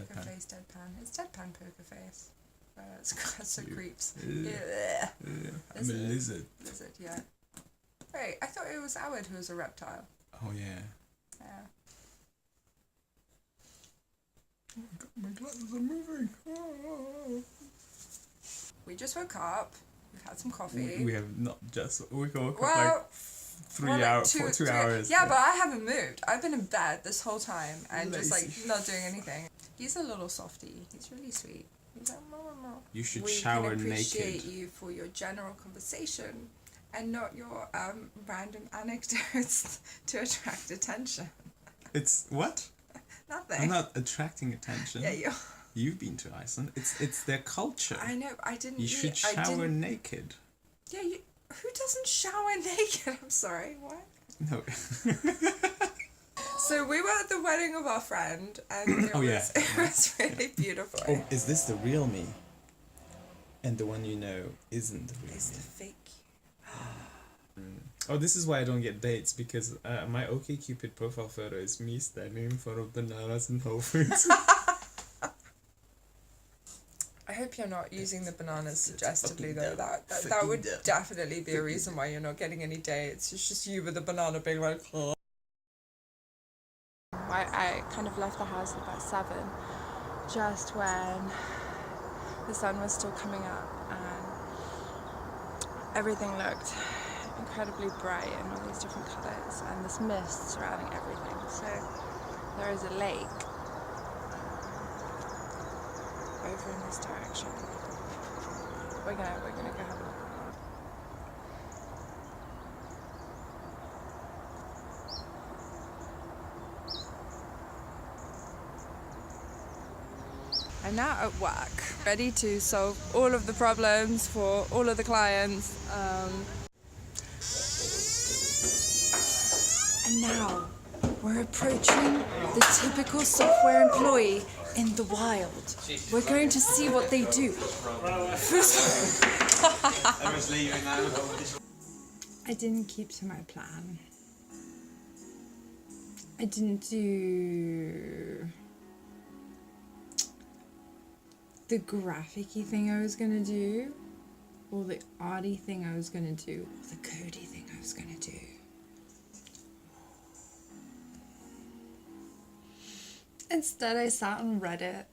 Poker face, deadpan. It's deadpan poker face. It's so creeps. Yeah. I'm a lizard. Lizard, yeah. Wait, I thought it was Howard who was a reptile. Oh yeah. Yeah. Oh my god, my glasses are moving. Oh. We just woke up. We've had some coffee. We have not just. We woke up Well, like 3 hours, 2 hours. Yeah, but I haven't moved. I've been in bed this whole time and just like not doing anything. He's a little softie. He's really sweet. He's like, Mama. You should shower naked. We can appreciate you for your general conversation and not your random anecdotes to attract attention. It's what? Nothing. I'm not attracting attention. Yeah, you. You've been to Iceland. It's their culture. I know. I didn't. You should shower naked. Yeah. Who doesn't shower naked? I'm sorry. What? No. So we were at the wedding of our friend, and it was really beautiful. Oh, is this the real me? And the one you know isn't the real It's me. the fake. Oh, this is why I don't get dates, because my OkCupid profile photo is me standing in front of bananas and Whole Foods. I hope you're not using the bananas suggestively though. That would definitely be a reason why you're not getting any dates. It's just you with a banana being like, oh. I kind of left the house at about 7, just when the sun was still coming up and everything looked incredibly bright in all these different colours and this mist surrounding everything. So there is a lake over in this direction. We're gonna go have a look. I'm now at work, ready to solve all of the problems for all of the clients. And now we're approaching the typical software employee in the wild. We're going to see what they do. I didn't keep to my plan. I didn't do the graphic-y thing I was gonna do, or the arty thing I was gonna do, or the codey thing I was gonna do. Instead, I sat on Reddit.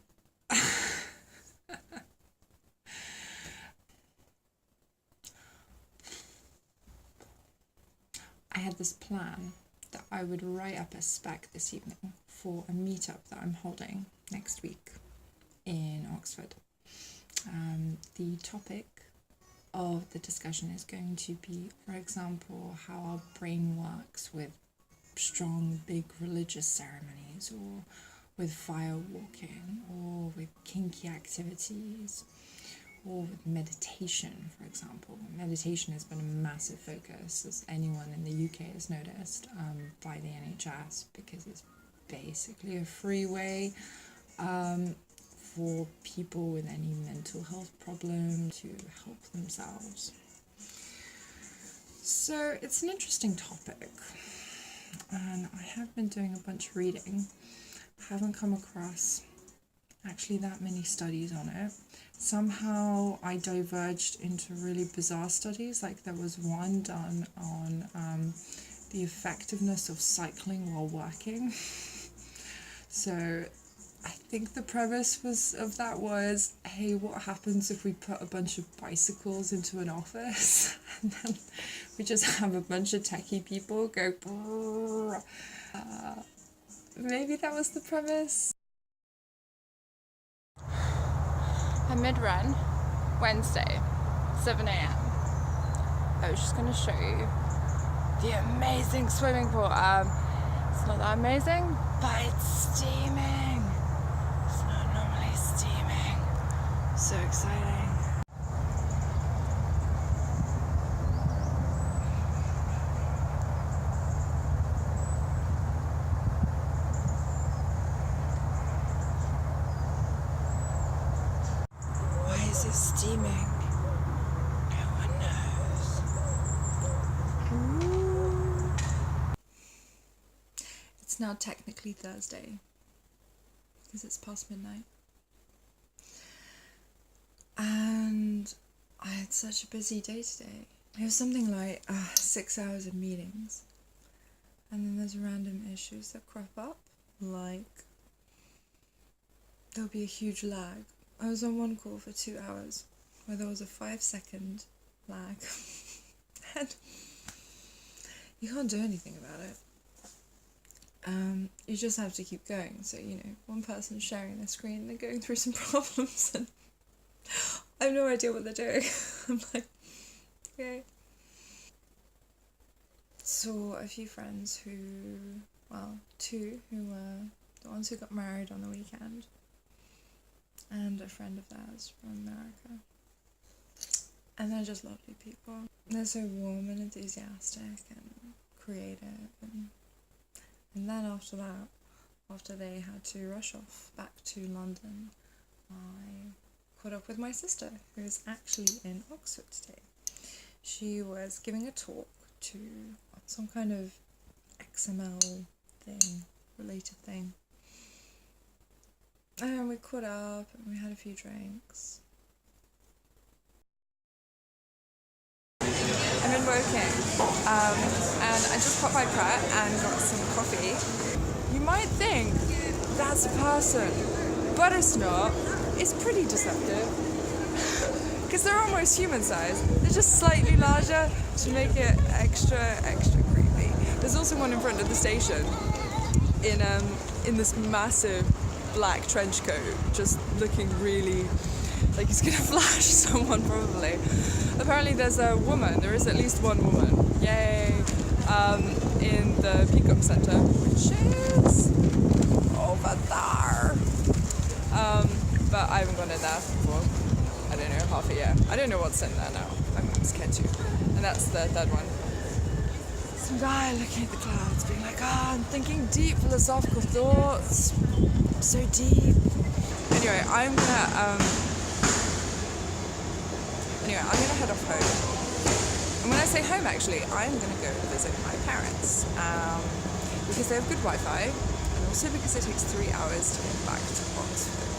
I had this plan that I would write up a spec this evening for a meetup that I'm holding next week in Oxford. The topic of the discussion is going to be, for example, how our brain works with strong, big religious ceremonies, or with fire walking, or with kinky activities, or with meditation, for example. Meditation has been a massive focus, as anyone in the UK has noticed, by the NHS, because it's basically a free way for people with any mental health problem to help themselves. So it's an interesting topic, and I have been doing a bunch of reading. I haven't come across actually that many studies on it. Somehow I diverged into really bizarre studies, like there was one done on the effectiveness of cycling while working. So I think the premise of that was, hey, what happens if we put a bunch of bicycles into an office and then we just have a bunch of techie people go brrr. Maybe that was the premise. A mid-run, Wednesday, 7 a.m. I was just going to show you the amazing swimming pool. It's not that amazing, but it's steaming. It's not normally steaming. So exciting. Steaming. No one knows. Ooh. It's now technically Thursday. because it's past midnight. And I had such a busy day today. It was something like 6 hours of meetings. And then there's random issues that crop up, like there'll be a huge lag. I was on one call for 2 hours where there was a 5-second lag. And you can't do anything about it. You just have to keep going. So, one person's sharing their screen and they're going through some problems and I have no idea what they're doing. I'm like, okay. Saw a few friends two who were the ones who got married on the weekend, and a friend of theirs from America. And they're just lovely people. They're so warm and enthusiastic and creative. And then after that, after they had to rush off back to London, I caught up with my sister, who is actually in Oxford today. She was giving a talk to some kind of XML related thing. And we caught up and we had a few drinks. I've been working, and I just popped my Pret and got some coffee. You might think that's a person, but it's not. It's pretty deceptive. Because they're almost human size. They're just slightly larger to make it extra creepy. There's also one in front of the station in this massive black trench coat, just looking really like he's gonna flash someone probably. Apparently there is at least one woman, yay, in the Peacock Centre, which is over there. But I haven't gone in there for, I don't know, half a year. I don't know what's in there now. I'm scared too. And that's the third one. Some guy looking at the clouds being like, I'm thinking deep philosophical thoughts. So deep. Anyway, I'm gonna head off home. And when I say home, actually, I'm gonna go visit my parents. Because they have good Wi-Fi, and also because it takes 3 hours to get back to Oxford.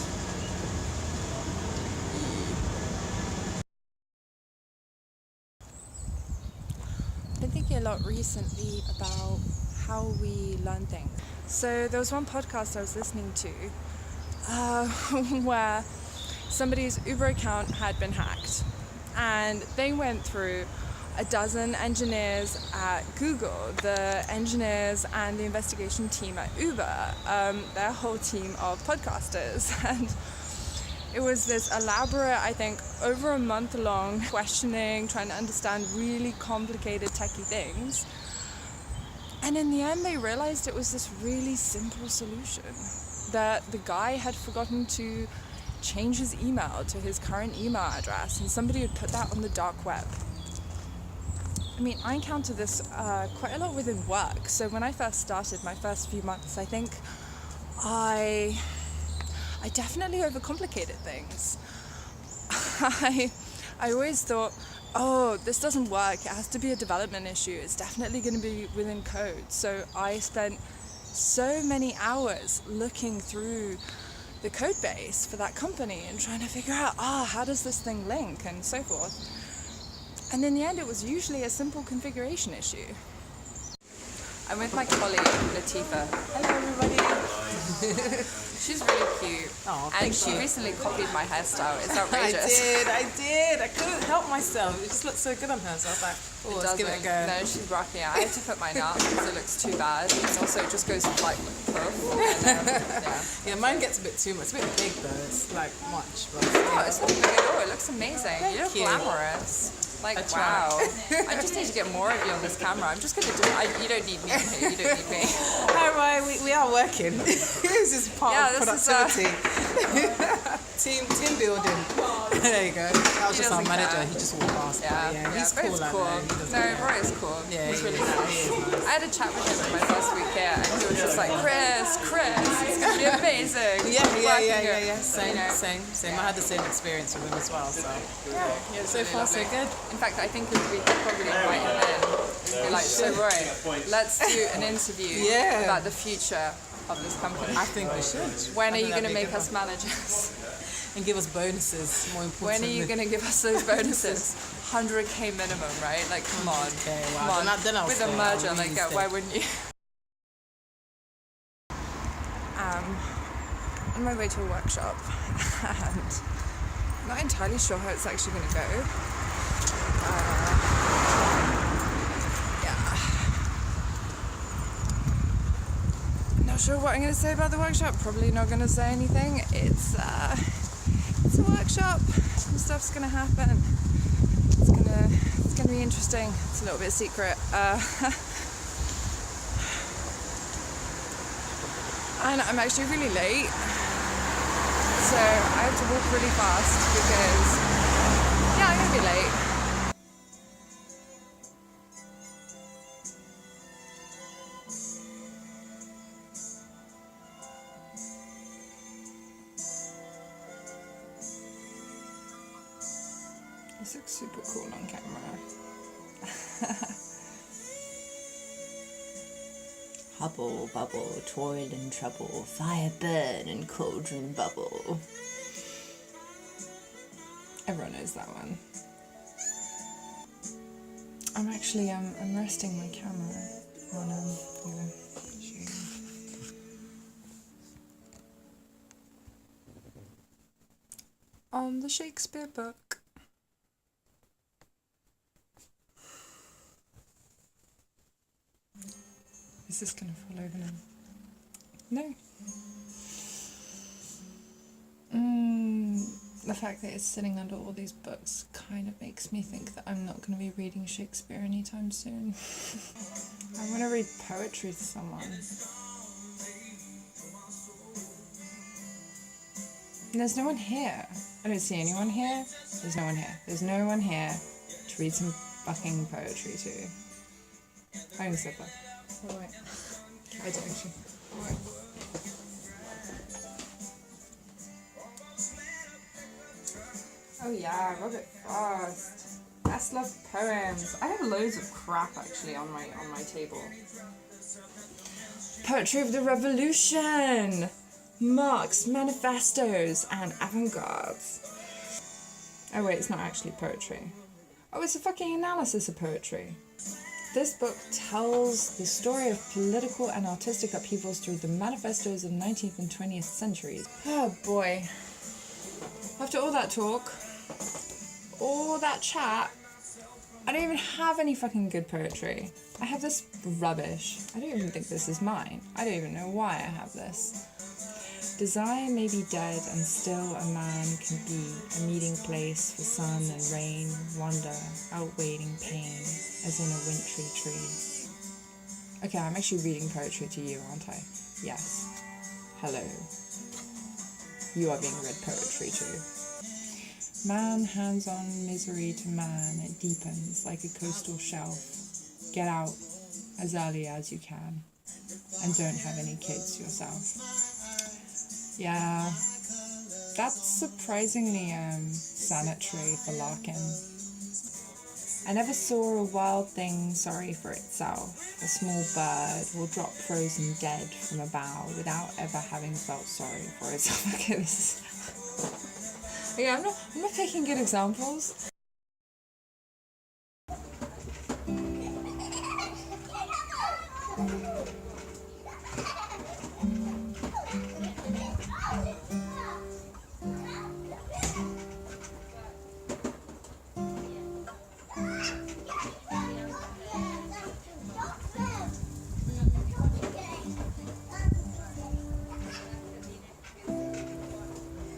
I've been thinking a lot recently about how we learn things. So there was one podcast I was listening to where somebody's Uber account had been hacked, and they went through a dozen engineers at Google, the engineers and the investigation team at Uber, their whole team of podcasters. And it was this elaborate, I think, over a month long questioning, trying to understand really complicated techie things. And in the end, they realized it was this really simple solution, that the guy had forgotten to change his email to his current email address, and somebody had put that on the dark web. I mean, I encounter this quite a lot within work. So when I first started, my first few months, I think I definitely overcomplicated things. I always thought, this doesn't work, it has to be a development issue, it's definitely going to be within code. So I spent so many hours looking through the code base for that company and trying to figure out, how does this thing link and so forth. And in the end, it was usually a simple configuration issue. I'm with my colleague, Latifa. Hello, everybody. She's really cute. Oh, and she recently copied my hairstyle. It's outrageous. I did. I couldn't help myself. It just looked so good on her. So I was like, let's give it a go. No, she's rocking it. I had to put mine up because it looks too bad. And also, it just goes like poof. And, yeah, mine gets a bit too much. It's a bit big though. It's like much. But it's not big at all. It looks amazing. You look glamorous. Like, wow. I just need to get more of you on this camera. I'm just going to do it. You don't need me here. You don't need me. Hi, Ryan. We are working. This is part of productivity. Team building. There you go. That was just our manager. He just walked past. Yeah, he's cool. Roy is cool. Yeah, he's really nice. I had a chat with him in my first week here, and he was just like, Chris, it's going to be amazing. Yeah. Same. I had the same experience with him as well. So so far so good. In fact, I think we could probably invite him in. Be like, so Roy, let's do an interview about the future of this company? I think we should. When are you going to make us managers? And give us bonuses, more important. When are you going to give us those bonuses? 100k minimum, right? Like, come on. Okay, Come well, on. then I'll With stay. a merger, I'll like, really why stay. wouldn't you? On my way to a workshop, and I'm not entirely sure how it's actually going to go. Yeah. Not sure what I'm going to say about the workshop. Probably not going to say anything. It's a workshop. Some stuff's going to happen. It's gonna be interesting. It's a little bit secret. And I'm actually really late. So I have to walk really fast because, yeah, I'm gonna be late. This looks super cool on camera. Hubble, bubble, toil and trouble, fire burn and cauldron bubble. Everyone knows that one. I'm actually I'm resting my camera on on the Shakespeare book. Is this gonna fall over now? No. The fact that it's sitting under all these books kind of makes me think that I'm not going to be reading Shakespeare anytime soon. I want to read poetry to someone. And there's no one here. I don't see anyone here. There's no one here. There's no one here to read some fucking poetry to. I'm gonna sit there. Oh, wait. I do actually. Wait. Oh yeah, Robert Frost. Best loved poems. I have loads of crap actually on my table. Poetry of the Revolution, Marx, manifestos, and avant-gardes. Oh wait, it's not actually poetry. Oh, it's a fucking analysis of poetry. This book tells the story of political and artistic upheavals through the manifestos of the 19th and 20th centuries. Oh boy. After all that talk, all that chat, I don't even have any fucking good poetry. I have this rubbish. I don't even think this is mine. I don't even know why I have this. Desire may be dead and still a man can be a meeting place for sun and rain, wonder, outweighing pain, as in a wintry tree. Okay, I'm actually reading poetry to you, aren't I? Yes. Hello. You are being read poetry to. Man hands on misery to man, it deepens like a coastal shelf. Get out as early as you can, and don't have any kids yourself. Yeah, that's surprisingly sanitary for Larkin. I never saw a wild thing sorry for itself. A small bird will drop frozen dead from a bough without ever having felt sorry for itself. Okay, this is... Okay, I'm not taking good examples.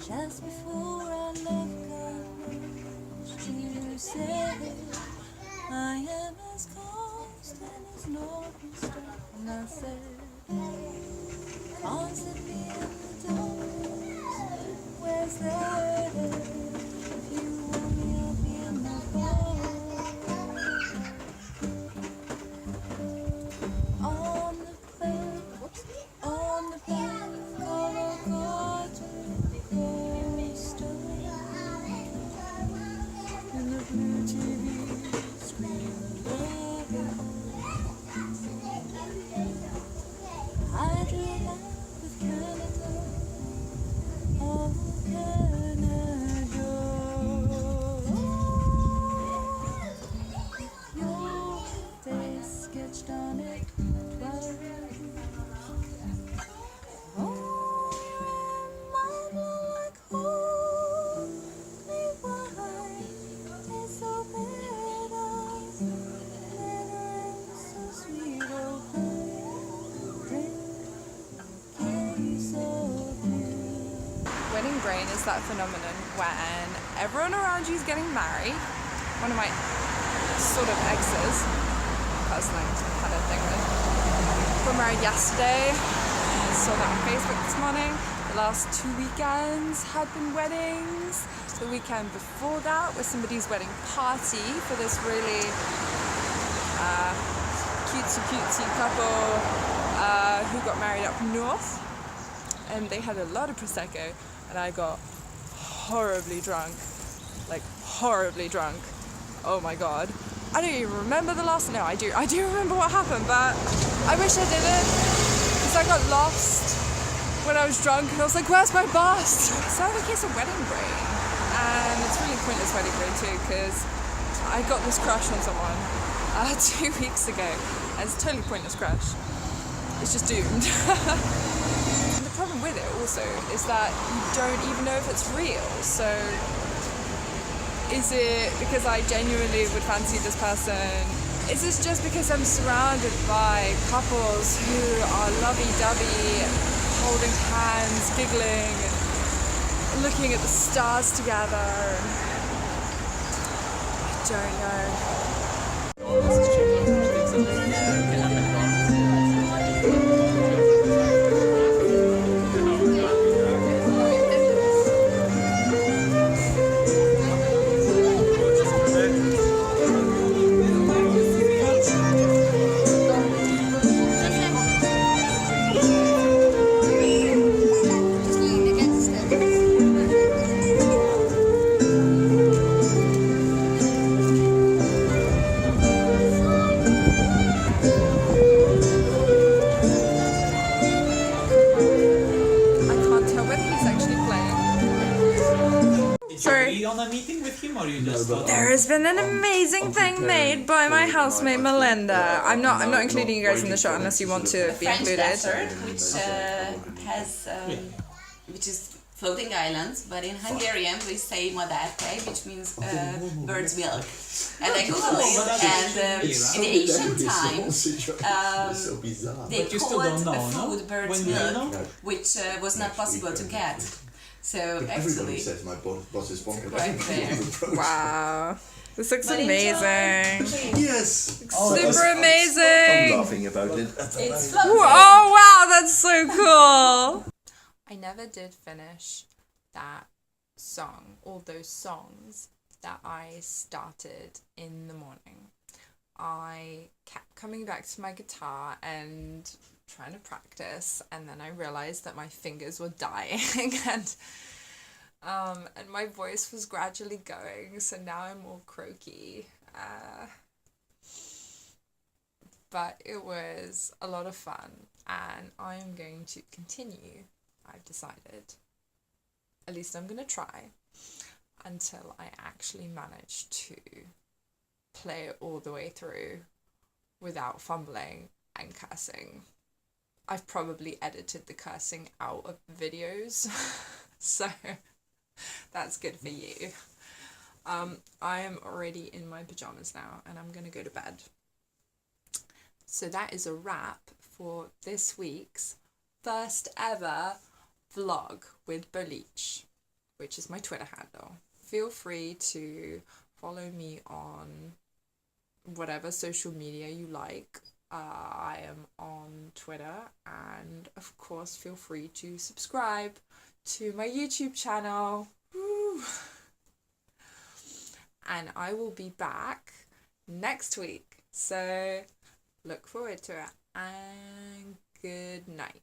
Just before our love got lost in wedding brain is that phenomenon when everyone around you is getting married. One of my sort of exes, person I had a thing with, got married yesterday. I saw that on Facebook this morning. The last 2 weekends had been weddings. The weekend before that was somebody's wedding party for this really cutesy couple who got married up north, and they had a lot of Prosecco, and I got horribly drunk. Oh my god. I don't even remember the last, no I do remember what happened, but I wish I didn't, because I got lost when I was drunk and I was like, where's my bus? So I have a case of wedding brain, and it's really pointless wedding brain too, because I got this crush on someone 2 weeks ago, and it's a totally pointless crush. It's just doomed. The problem with it also is that you don't even know if it's real. So is it because I genuinely would fancy this person? Is this just because I'm surrounded by couples who are lovey-dovey, holding hands, giggling, and looking at the stars together? I don't know. There has been an amazing thing made by my housemate Melinda. I'm not including you guys in the shot unless you want to be French included. desert, which is floating islands, but in Hungarian we say modarte, which means bird's milk. And I googled it, and in the ancient times, they called a food bird's milk, which was not possible to get. So actually, says my boss is it's quite fair. Wow. This looks amazing. Yes. Super amazing. I'm laughing about it. It's floating. Oh wow, that's so cool. I never did finish that song, all those songs that I started in the morning. I kept coming back to my guitar and trying to practice, and then I realized that my fingers were dying and my voice was gradually going, so now I'm all croaky. But it was a lot of fun, and I am going to continue, I've decided. At least I'm going to try until I actually manage to play it all the way through without fumbling and cursing. I've probably edited the cursing out of videos, so that's good for you. I am already in my pajamas now, and I'm going to go to bed. So that is a wrap for this week's first ever vlog with bolyche, which is my Twitter handle. Feel free to follow me on whatever social media you like. I am on Twitter, and of course feel free to subscribe to my YouTube channel. Woo! And I will be back next week, so look forward to it, and good night.